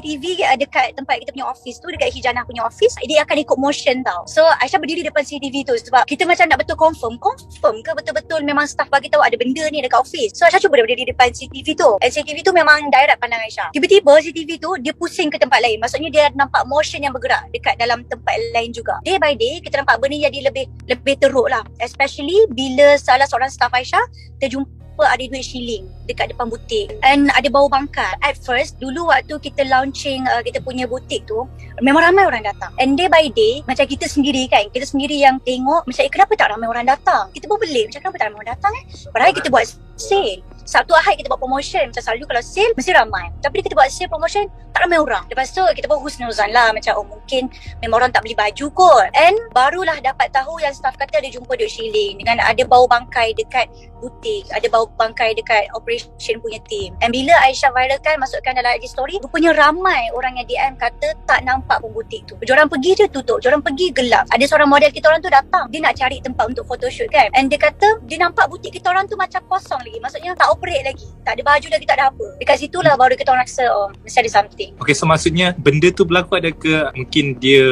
CCTV dekat tempat kita punya office tu, dekat Hijana punya office, dia akan ikut motion tau. So Aisyah berdiri depan CCTV tu sebab kita macam nak betul confirm ke betul-betul memang staff bagi tahu ada benda ni dekat office. So Aisyah cuba berdiri depan CCTV tu, and CCTV tu memang direct pandang Aisyah. Tiba-tiba CCTV tu dia pusing ke tempat lain, maksudnya dia nampak motion yang bergerak dekat dalam tempat lain juga. Day by day kita nampak benda jadi lebih teruk lah, especially bila salah seorang staff Aisyah terjumpa ada duit shilling dekat depan butik and ada bau bangkai. At first, dulu waktu kita launching kita punya butik tu, memang ramai orang datang, and day by day macam kita sendiri yang tengok macam kenapa tak ramai orang datang. Kita pun pelik macam kenapa tak ramai orang datang padahal kita buat sale Sabtu Ahad, kita buat promotion. Macam selalu kalau sale mesti ramai, tapi kita buat sale promotion tak ramai orang. Lepas tu kita pun husnuzan lah, macam mungkin memang orang tak beli baju kot. And barulah dapat tahu yang staff kata dia jumpa duit shilling dengan ada bau bangkai dekat butik, ada bau bangkai dekat operation punya team. And bila Aisyah viralkan, masukkan dalam IG story, rupanya ramai orang yang DM kata tak nampak pun butik tu. Diorang pergi je tutup, diorang pergi gelap. Ada seorang model kita orang tu datang, dia nak cari tempat untuk photoshoot kan, and dia kata dia nampak butik kita orang tu macam kosong lagi, maksudnya tak operate lagi, tak ada baju lagi, tak ada apa. Dekat situlah baru kita orang rasa mesti ada something. Okay, so maksudnya benda tu berlaku ada ke mungkin dia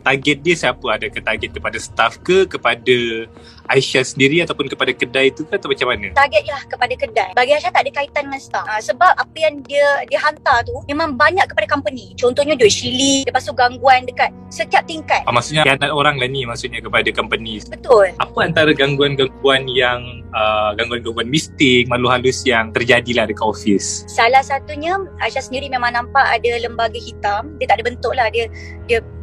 target dia siapa? Ada ke target kepada staff ke, kepada Aisyah sendiri ataupun kepada kedai tu ke, atau macam mana? Target lah kepada kedai. Bagi Aisyah tak ada kaitan dengan staff. Sebab apa yang dia hantar tu memang banyak kepada company. Contohnya duit shilling, lepas tu gangguan dekat setiap tingkat. Maksudnya khianat orang lah ni, maksudnya kepada company. Betul. Apa antara gangguan-gangguan yang gangguan-gangguan mistik, malu halus yang terjadilah dekat office? Salah satunya Aisyah sendiri memang nampak ada lembaga hitam. Dia tak ada bentuk lah, dia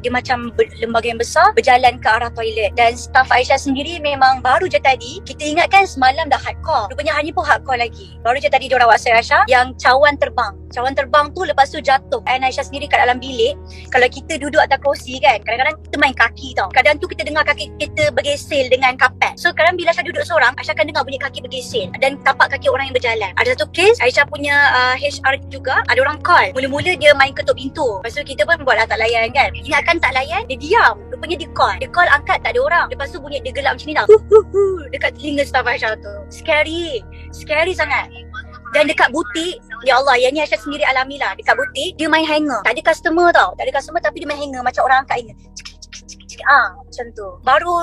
macam lembaga yang besar berjalan ke arah toilet. Dan staff Aisyah sendiri memang baru je tadi, kita ingatkan semalam dah hardcore, rupanya hari ni pun hardcore lagi. Baru je tadi diorang WhatsApp Aisyah yang cawan terbang tu lepas tu jatuh. And Aisyah sendiri kat dalam bilik, kalau kita duduk atas kerusi kan, kadang-kadang kita main kaki tau. Kadang tu kita dengar kaki kita bergesel dengan kapet. So kadang bila Aisyah duduk seorang, Aisyah akan dengar bunyi kaki bergesel dan tapak kaki orang yang berjalan. Ada satu kes Aisyah punya HR juga, ada orang call. Mula-mula dia main ketuk pintu, lepas tu kita pun buatlah tak layan kan. Ingatkan tak layan, dia diam. Rupanya dia call angkat, tak ada orang. Lepas tu bunyi dia gelap macam ni tau, dekat telinga staff Aisyah tu. Scary sangat. Dan dekat butik, ya Allah, yang ni Aisyah sendiri alami lah. Dekat butik, dia main hanger. Tak ada customer tau. Tak ada customer tapi dia main hanger macam orang angkat hanger. Macam tu. Baru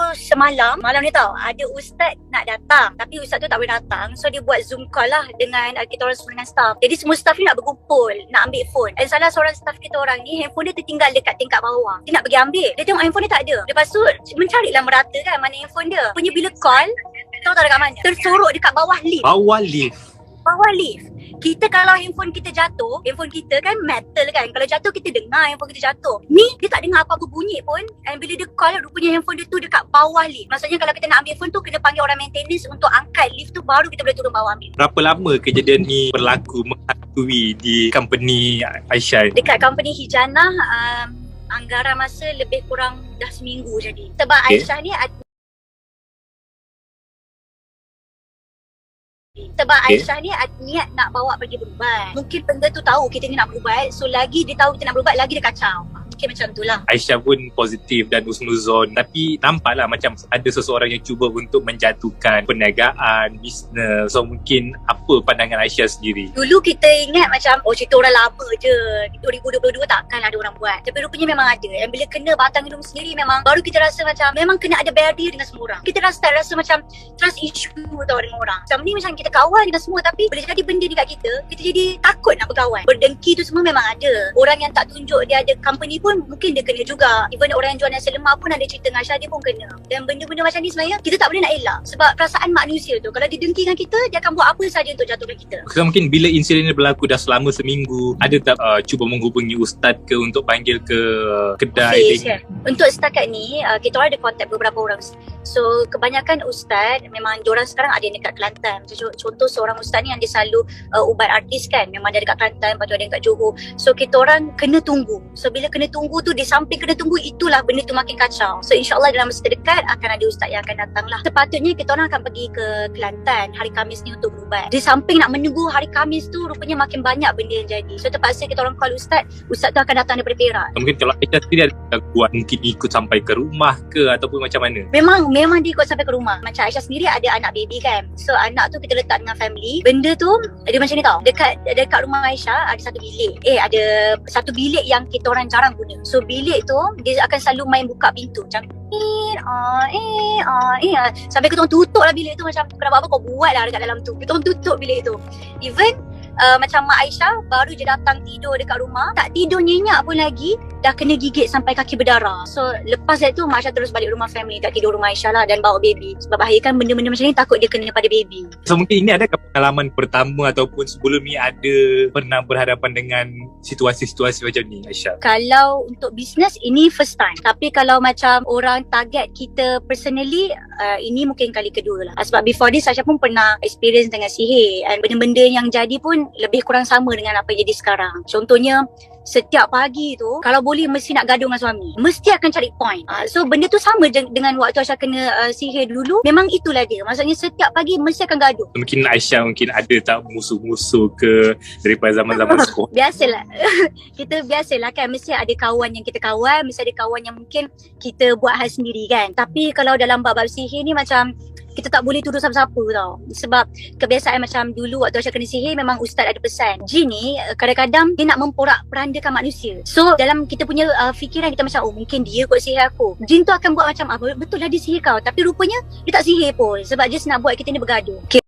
malam ni tau, ada ustaz nak datang, tapi ustaz tu tak boleh datang. So dia buat zoom call lah dengan kita orang semua dengan staff. Jadi semua staff ni nak berkumpul, nak ambil phone. Dan salah seorang staff kita orang ni, handphone dia tertinggal dekat tingkat bawah. Dia nak pergi ambil, dia tengok handphone dia tak ada. Lepas tu mencarilah merata kan mana handphone dia. Punya bila call, tahu tak dekat mana? Tersorok dekat bawah lift. Kita kalau handphone kita jatuh, handphone kita kan metal kan, kalau jatuh kita dengar handphone kita jatuh. Ni dia tak dengar apa-apa bunyi pun, and bila dia call, rupanya handphone dia tu dekat bawah lift. Maksudnya kalau kita nak ambil phone tu, kena panggil orang maintenance untuk angkat lift tu, baru kita boleh turun bawah ambil. Berapa lama kejadian ni berlaku menghantui di company Aisyah? Dekat company Hijana, anggaran masa lebih kurang dah seminggu jadi. Sebab Aisyah ni Aisyah ni ada niat nak bawa pergi berubat. Mungkin benda tu tahu kita ni nak berubat, so lagi dia tahu kita nak berubat, lagi dia kacau. Mungkin macam tu lah. Aisyah pun positif dan husnuzon, tapi nampaklah macam ada seseorang yang cuba untuk menjatuhkan perniagaan, bisnes. So mungkin apa pandangan Aisyah sendiri? Dulu kita ingat macam cerita orang lama je, 2022 takkan ada orang buat. Tapi rupanya memang ada. Dan bila kena batang hidung sendiri, memang baru kita rasa macam memang kena ada barrier dengan semua orang. Kita rasa macam trust issue tau dengan orang. Macam ni macam kita kawan dengan semua, tapi bila jadi benda dekat kita jadi takut nak berkawan. Berdengki tu semua memang ada. Orang yang tak tunjuk dia ada company pun mungkin dia kena juga. Even orang yang jual nasi lemak pun ada cerita dengan Aisyah, dia pun kena. Dan benda-benda macam ni sebenarnya kita tak boleh nak elak. Sebab perasaan manusia tu, kalau dia dengki dengan kita, dia akan buat apa saja untuk jatuhkan kita. So mungkin bila insiden ni berlaku dah selama seminggu, ada tak cuba menghubungi ustaz ke untuk panggil ke kedai? Kan? Untuk setakat ni, kita orang ada kontak beberapa orang. So kebanyakan ustaz, memang diorang sekarang ada yang dekat Kelantan. Contoh seorang ustaz ni yang dia selalu ubat artis kan, memang dia dekat Kelantan, lepas tu ada yang kat Johor. So kita orang kena tunggu. So bila kena tunggu tu, di samping kena tunggu, itulah benda tu makin kacau. So insyaAllah dalam masa terdekat akan ada ustaz yang akan datang lah. Sepatutnya kita orang akan pergi ke Kelantan hari Khamis ni untuk berubat. Di samping nak menunggu hari Khamis tu, rupanya makin banyak benda yang jadi. So terpaksa kita orang call ustaz tu akan datang daripada Perak. Mungkin kalau Aisyah sendiri ada gangguan, mungkin ikut sampai ke rumah ke ataupun macam mana? Memang memang dia ikut sampai ke rumah. Macam Aisyah sendiri ada anak baby kan. So anak tu kita letak dengan family. Benda tu dia macam ni tau. Dekat rumah Aisyah ada satu bilik. Ada satu bilik yang kita orang jarang guna. So bilik tu dia akan selalu main buka pintu macam sampai kita orang tutup lah bilik tu. Macam kau nak buat apa kau buat lah dekat dalam tu. Kita orang tutup bilik tu. Even macam Mak Aisyah baru je datang tidur dekat rumah, tak tidur nyenyak pun lagi dah kena gigit sampai kaki berdarah. So lepas itu Mak Aisyah terus balik rumah family, tak tidur rumah Aisyah lah dan bawa baby. Sebab bahaya kan benda-benda macam ni, takut dia kena pada baby. So mungkin ini adakah pengalaman pertama ataupun sebelum ni ada pernah berhadapan dengan situasi-situasi macam ni Aisyah? Kalau untuk bisnes ini first time. Tapi kalau macam orang target kita personally, ini mungkin kali kedua lah. Sebab before this Aisyah pun pernah experience dengan sihir, and benda-benda yang jadi pun lebih kurang sama dengan apa yang jadi sekarang. Contohnya setiap pagi tu kalau boleh mesti nak gaduh dengan suami, mesti akan cari point. So benda tu sama dengan waktu Aisyah kena sihir dulu. Memang itulah dia, maksudnya setiap pagi mesti akan gaduh. Mungkin Aisyah ada tak musuh-musuh ke daripada zaman-zaman sekolah? Biasalah. Kita biasalah kan, mesti ada kawan yang kita kawan, mesti ada kawan yang mungkin kita buat hal sendiri kan. Tapi kalau dalam bab-bab sihir ni macam kita tak boleh tuduh siapa-siapa tau. Sebab kebiasaan macam dulu waktu Aisyah kena sihir, memang ustaz ada pesan, jin ni kadang-kadang dia nak memporak-perandakan manusia. So dalam kita punya fikiran kita macam, oh mungkin dia kot sihir aku. Jin tu akan buat macam, betul lah dia sihir kau. Tapi rupanya dia tak sihir pun, sebab dia nak buat kita ni bergaduh. Okay.